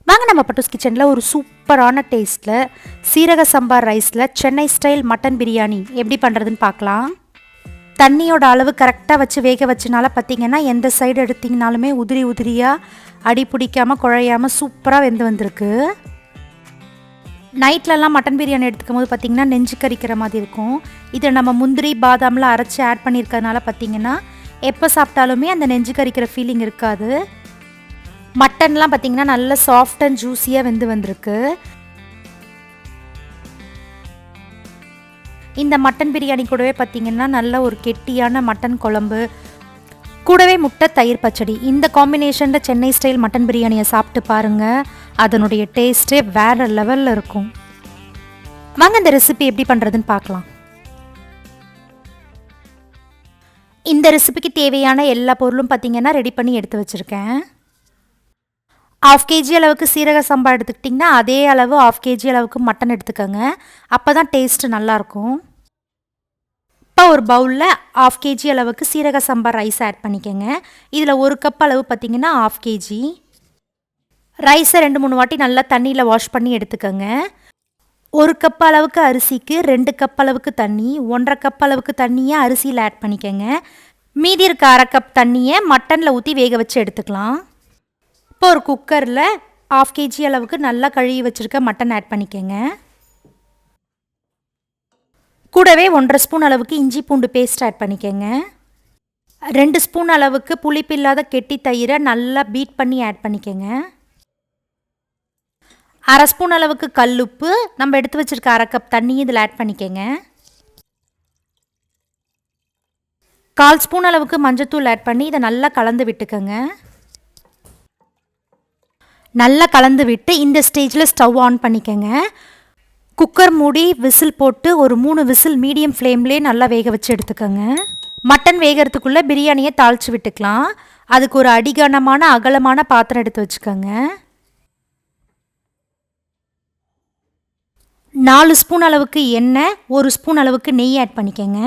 வாங்க நம்ம பட்டூஸ் கிச்சனில் ஒரு சூப்பரான டேஸ்ட்டில் சீரக சம்பா ரைஸில் சென்னை ஸ்டைல் மட்டன் பிரியாணி எப்படி பண்ணுறதுன்னு பார்க்கலாம். தண்ணியோட அளவு கரெக்டாக வச்சு வேக வச்சனால பார்த்திங்கன்னா எந்த சைடு எடுத்திங்கனாலுமே உதிரி உதிரியாக அடி பிடிக்காமல் குழையாமல் சூப்பராக வெந்து வந்திருக்கு. நைட்லலாம் மட்டன் பிரியாணி எடுத்துக்கும் போது பார்த்திங்கன்னா நெஞ்சு கறிக்கிற மாதிரி இருக்கும். இதை நம்ம முந்திரி பாதாம்லாம் அரைச்சி ஆட் பண்ணியிருக்கிறதுனால பார்த்திங்கன்னா எப்போ சாப்பிட்டாலுமே அந்த நெஞ்சு கறிக்கிற ஃபீலிங் இருக்காது. மட்டன்லாம் பார்த்திங்கன்னா நல்ல சாஃப்ட் அண்ட் ஜூஸியாக வெந்து வந்திருக்கு. இந்த மட்டன் பிரியாணி கூடவே பார்த்திங்கன்னா நல்ல ஒரு கெட்டியான மட்டன் குழம்பு கூடவே முட்டை தயிர் பச்சடி, இந்த காம்பினேஷனில் சென்னை ஸ்டைல் மட்டன் பிரியாணியை சாப்பிட்டு பாருங்கள். அதனுடைய டேஸ்ட்டே வேறு லெவலில் இருக்கும். வாங்க இந்த ரெசிபி எப்படி பண்ணுறதுன்னு பார்க்கலாம். இந்த ரெசிபிக்கு தேவையான எல்லா பொருளும் பார்த்திங்கன்னா ரெடி பண்ணி எடுத்து வச்சுருக்கேன். 1/2 kg அளவுக்கு சீரக சம்பா எடுத்துக்கிட்டிங்கன்னா அதே அளவு 1/2 kg அளவுக்கு மட்டன் எடுத்துக்கோங்க. அப்போ தான் டேஸ்ட்டு நல்லாயிருக்கும். இப்போ ஒரு பவுலில் 1/2 kg அளவுக்கு சீரக சம்பா ரைஸ் ஆட் பண்ணிக்கோங்க. இதில் 1 கப் அளவு பார்த்திங்கன்னா 1/2 kg ரைஸை 2-3 வாட்டி நல்லா தண்ணியில் வாஷ் பண்ணி எடுத்துக்கோங்க. 1 கப் அளவுக்கு அரிசிக்கு 2 கப் அளவுக்கு தண்ணி, 1.5 கப் அளவுக்கு தண்ணியை அரிசியில் ஆட் பண்ணிக்கோங்க. மீதி இருக்க 1/2 கப் தண்ணியை மட்டனில் ஊற்றி வேக வச்சு எடுத்துக்கலாம். இப்போ ஒரு குக்கரில் 1/2 kg அளவுக்கு நல்லா கழுவி வச்சுருக்க மட்டன் ஆட் பண்ணிக்கோங்க. கூடவே 1.5 ஸ்பூன் அளவுக்கு இஞ்சி பூண்டு பேஸ்ட் ஆட் பண்ணிக்கோங்க. 2 ஸ்பூன் அளவுக்கு புளிப்பு இல்லாத கெட்டி தயிரை நல்லா பீட் பண்ணி ஆட் பண்ணிக்கோங்க. 1/2 ஸ்பூன் அளவுக்கு கல்லுப்பு, நம்ம எடுத்து வச்சுருக்க 1/2 கப் தண்ணி இதில் ஆட் பண்ணிக்கோங்க. 1/4 ஸ்பூன் அளவுக்கு மஞ்சத்தூள் ஆட் பண்ணி இதை நல்லா கலந்து விட்டுக்கோங்க. நல்லா கலந்து விட்டு இந்த ஸ்டேஜில் ஸ்டவ் ஆன் பண்ணிக்கோங்க. குக்கர் மூடி விசில் போட்டு ஒரு 3 விசில் மீடியம் ஃப்ளேம்லேயே நல்லா வேக வச்சு எடுத்துக்கோங்க. மட்டன் வேகிறதுக்குள்ளே பிரியாணியை தாளித்து விட்டுக்கலாம். அதுக்கு ஒரு அடிகனமான அகலமான பாத்திரம் எடுத்து வச்சுக்கோங்க. 4 ஸ்பூன் அளவுக்கு எண்ணெய், 1 ஸ்பூன் அளவுக்கு நெய் ஆட் பண்ணிக்கோங்க.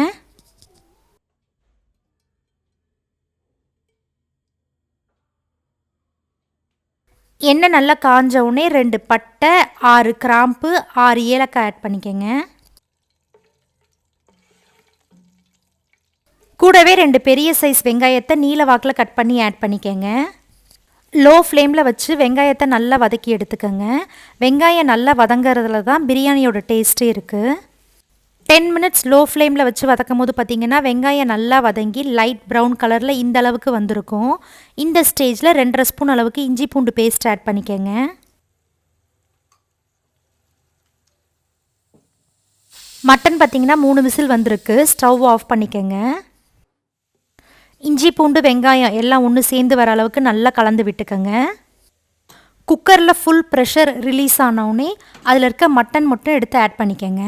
எண்ணெய் நல்லா காஞ்ச உடனே 2 பட்டை, 6 கிராம்பு, 6 ஏலக்காய் ஆட் பண்ணிக்கோங்க. கூடவே 2 பெரிய சைஸ் வெங்காயத்தை நீல வாக்கில் கட் பண்ணி ஆட் பண்ணிக்கோங்க. லோ ஃப்ளேமில் வச்சு வெங்காயத்தை நல்லா வதக்கி எடுத்துக்கோங்க. வெங்காயம் நல்லா வதங்கிறதுல தான் பிரியாணியோட டேஸ்ட்டே இருக்குது. 10 மினிட்ஸ் லோ ஃப்ளேமில் வச்சு வதக்கும் போது பார்த்திங்கன்னா வெங்காயம் நல்லா வதங்கி லைட் ப்ரௌன் கலரில் இந்த அளவுக்கு வந்திருக்கும். இந்த ஸ்டேஜில் 2.5 ஸ்பூன் அளவுக்கு இஞ்சி பூண்டு பேஸ்ட் ஆட் பண்ணிக்கோங்க. மட்டன் பார்த்திங்கன்னா 3 விசில் வந்திருக்கு. ஸ்டவ் ஆஃப் பண்ணிக்கோங்க. இஞ்சி பூண்டு வெங்காயம் எல்லாம் ஒன்று சேர்ந்து வர அளவுக்கு நல்லா கலந்து விட்டுக்கோங்க. குக்கரில் ஃபுல் ப்ரெஷர் ரிலீஸ் ஆனவுடனே அதில் இருக்க மட்டன் மட்டும் எடுத்து ஆட் பண்ணிக்கோங்க.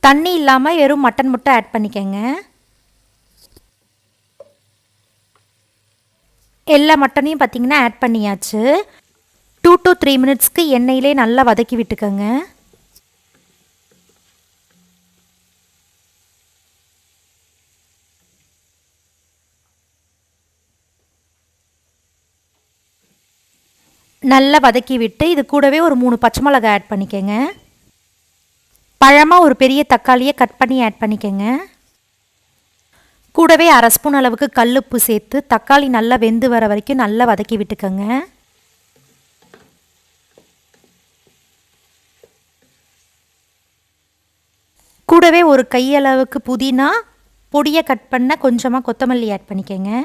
தண்ணி இல்லாமல் வெறும் மட்டன் மட்டும் ஆட் பண்ணிக்கோங்க. எல்லா மட்டனையும் பார்த்திங்கன்னா ஆட் பண்ணியாச்சு. 2 to 3 மினிட்ஸ்க்கு எண்ணெயிலே நல்லா வதக்கி விட்டுக்கோங்க. நல்லா வதக்கி விட்டு இது கூடவே ஒரு 3 பச்சை மிளகாய் ஆட் பண்ணிக்கோங்க. பழமாக ஒரு பெரிய தக்காளியை கட் பண்ணி ஆட் பண்ணிக்கோங்க. கூடவே 1/2 ஸ்பூன் அளவுக்கு கல்லுப்பு சேர்த்து தக்காளி நல்லா வெந்து வர வரைக்கும் நல்லா வதக்கி விட்டுக்கோங்க. கூடவே ஒரு கையளவுக்கு புதினா, பொடியை கட் பண்ண கொஞ்சமாக கொத்தமல்லி ஆட் பண்ணிக்கோங்க.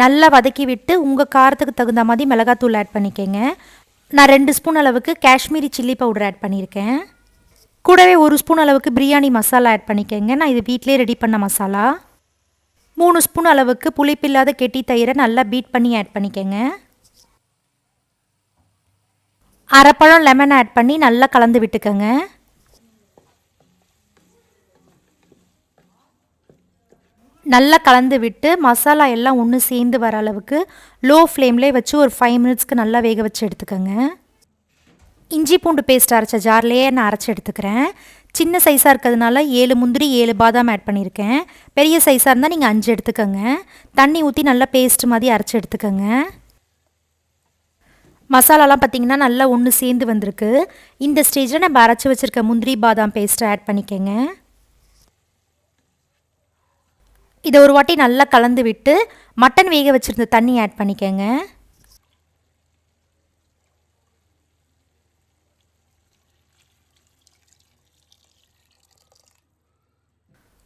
நல்லா வதக்கி விட்டு உங்கள் காரத்துக்கு தகுந்த மாதிரி மிளகாத்தூள் ஆட் பண்ணிக்கோங்க. நான் 2 ஸ்பூன் அளவுக்கு காஷ்மீரி சில்லி பவுடர் ஆட் பண்ணியிருக்கேன். கூடவே 1 ஸ்பூன் அளவுக்கு பிரியாணி மசாலா ஆட் பண்ணிக்கோங்க. நான் இது வீட்டிலே ரெடி பண்ண மசாலா. 3 ஸ்பூன் அளவுக்கு புளிப்பில்லாத கெட்டி தயிரை நல்லா பீட் பண்ணி ஆட் பண்ணிக்கோங்க. 1/2 பழம் லெமன் ஆட் பண்ணி நல்லா கலந்து விட்டுக்கோங்க. நல்லா கலந்து விட்டு மசாலா எல்லாம் ஒன்று சேர்ந்து வர அளவுக்கு லோ ஃப்ளேம்லேயே வச்சு ஒரு 5 மினிட்ஸ்க்கு நல்லா வேக வச்சு எடுத்துக்கோங்க. இஞ்சி பூண்டு பேஸ்ட் அரைச்ச ஜார்லேயே நான் அரைச்சி எடுத்துக்கிறேன். சின்ன சைஸாக இருக்கிறதுனால 7 முந்திரி 7 பாதாம் ஆட் பண்ணியிருக்கேன். பெரிய சைஸாக இருந்தால் நீங்கள் 5 எடுத்துக்கோங்க. தண்ணி ஊற்றி நல்லா பேஸ்ட் மாதிரி அரைச்சி எடுத்துக்கோங்க. மசாலாலாம் பார்த்திங்கன்னா நல்லா ஒன்று சேர்ந்து வந்திருக்கு. இந்த ஸ்டேஜில் நம்ம அரைச்சி வச்சுருக்க முந்திரி பாதாம் பேஸ்ட்டை ஆட் பண்ணிக்கோங்க. இதை ஒரு வாட்டி நல்லா கலந்து விட்டு மட்டன் வேக வச்சுருந்த தண்ணி ஆட் பண்ணிக்கோங்க.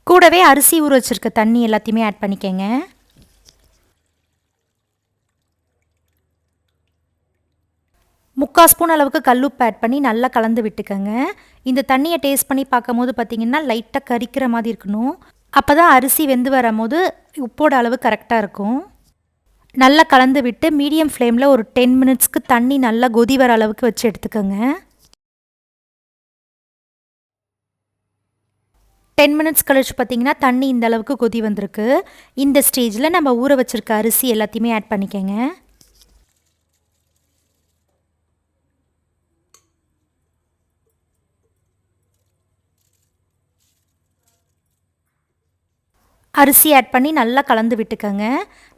கூடவே அரிசி ஊற வச்சுருக்க தண்ணி எல்லாத்தையுமே ஆட் பண்ணிக்கோங்க. முக்கால் ஸ்பூன் அளவுக்கு கல்லுப்பு ஆட் பண்ணி நல்லா கலந்து விட்டுக்கோங்க. இந்த தண்ணியை டேஸ்ட் பண்ணி பார்க்கும்போது பார்த்திங்கன்னா லைட்டாக கரிக்கிற மாதிரி இருக்கணும். அப்போ தான் அரிசி வெந்து வரும்போது உப்போட அளவு கரெக்டாக இருக்கும். நல்லா கலந்து விட்டு மீடியம் ஃப்ளேமில் ஒரு 10 மினிட்ஸ்க்கு தண்ணி நல்லா கொதி வர அளவுக்கு வச்சு எடுத்துக்கோங்க. 10 மினிட்ஸ் கழிச்சு பார்த்திங்கன்னா தண்ணி இந்த அளவுக்கு கொதி வந்திருக்கு. இந்த ஸ்டேஜில் நம்ம ஊற வச்சுருக்க அரிசி எல்லாத்தையுமே ஆட் பண்ணிக்கோங்க. அரிசி ஆட் பண்ணி நல்லா கலந்து விட்டுக்கோங்க.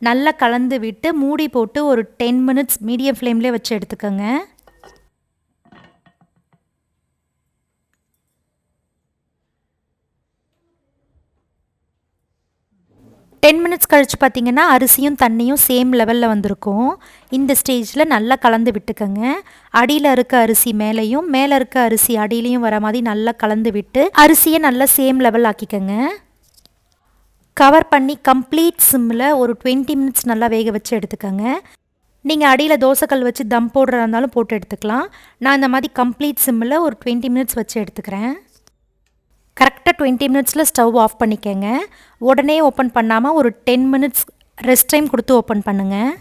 நல்லா கலந்து விட்டு மூடி போட்டு ஒரு 10 மினிட்ஸ் மீடியம் ஃப்ளேம்லேயே வச்சு எடுத்துக்கோங்க. டென் மினிட்ஸ் கழிச்சு பார்த்திங்கன்னா அரிசியும் தண்ணியும் சேம் லெவலில் வந்திருக்கும். இந்த ஸ்டேஜில் நல்லா கலந்து விட்டுக்கோங்க. அடியில் இருக்க அரிசி மேலேயும் மேலே இருக்க அரிசி அடியிலையும் வர மாதிரி நல்லா கலந்து விட்டு அரிசியை நல்லா சேம் லெவல் ஆக்கிக்கோங்க. கவர் பண்ணி கம்ப்ளீட் சிம்மில் ஒரு 20 மினிட்ஸ் நல்லா வேக வச்சு எடுத்துக்கோங்க. நீங்கள் அடியில் தோசைக்கல் வச்சு தம் போடுறதா இருந்தாலும் போட்டு எடுத்துக்கலாம். நான் இந்த மாதிரி கம்ப்ளீட் சிம்மில் ஒரு 20 மினிட்ஸ் வச்சு எடுத்துக்கிறேன். கரெக்டாக 20 மினிட்ஸில் ஸ்டவ் ஆஃப் பண்ணிக்கோங்க. உடனே ஓப்பன் பண்ணாமல் ஒரு 10 மினிட்ஸ் ரெஸ்ட் டைம் கொடுத்து ஓப்பன் பண்ணுங்கள்.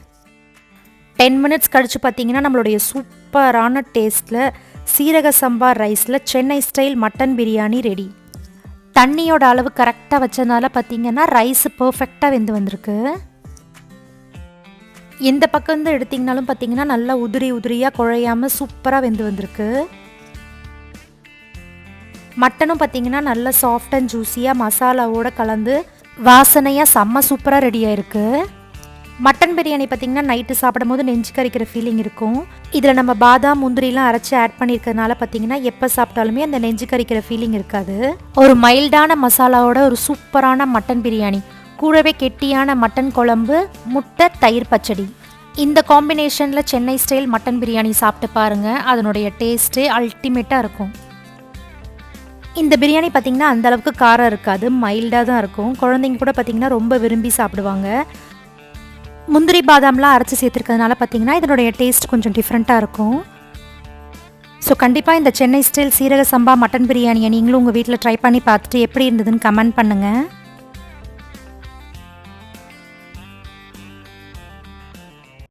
10 மினிட்ஸ் கழித்து பார்த்திங்கன்னா நம்மளுடைய சூப்பரான டேஸ்ட்டில் சீரக சம்பா ரைஸில் Chennai style mutton biryani ready. தண்ணியோட அளவு கரெக்டாக வச்சதுனால பார்த்திங்கன்னா ரைஸ் பர்ஃபெக்டாக வெந்து வந்திருக்கு. எந்த பக்கம் இருந்து எடுத்திங்கனாலும் பார்த்திங்கன்னா நல்லா உதிரியாக குழையாமல் சூப்பராக வெந்து வந்திருக்கு. மட்டனும் பார்த்திங்கன்னா நல்லா சாஃப்ட் அண்ட் ஜூஸியாக மசாலாவோடு கலந்து வாசனையாக செம்ம சூப்பராக ரெடியாக இருக்குது. மட்டன் பிரியாணி பார்த்திங்கன்னா நைட்டு சாப்பிடும் போது நெஞ்சு கறிக்கிற ஃபீலிங் இருக்கும். இதில் நம்ம பாதாம் முந்திரிலாம் அரைச்சி ஆட் பண்ணியிருக்கிறதுனால பார்த்திங்கன்னா எப்போ சாப்பிட்டாலுமே அந்த நெஞ்சு கறிக்கிற ஃபீலிங் இருக்காது. ஒரு மைல்டான மசாலாவோட ஒரு சூப்பரான மட்டன் பிரியாணி, கூடவே கெட்டியான மட்டன் குழம்பு, முட்டை, தயிர் பச்சடி. இந்த காம்பினேஷனில் சென்னை ஸ்டைல் மட்டன் பிரியாணி சாப்பிட்டு பாருங்கள். அதனுடைய டேஸ்ட்டே அல்டிமேட்டாக இருக்கும். இந்த பிரியாணி பார்த்திங்கன்னா அந்தளவுக்கு காரம் இருக்காது, மைல்டாக தான் இருக்கும். குழந்தைங்க கூட பார்த்திங்கன்னா ரொம்ப விரும்பி சாப்பிடுவாங்க. முந்திரி பாதாம்லாம் அரைச்சி சேர்த்துருக்கிறதுனால பார்த்திங்கன்னா இதனுடைய டேஸ்ட் கொஞ்சம் டிஃப்ரெண்ட்டாக இருக்கும். ஸோ கண்டிப்பாக இந்த சென்னை ஸ்டைல் சீரக சம்பா மட்டன் பிரியாணியை நீங்களும் உங்கள் வீட்டில் ட்ரை பண்ணி பார்த்துட்டு எப்படி இருந்ததுன்னு கமெண்ட் பண்ணுங்கள்.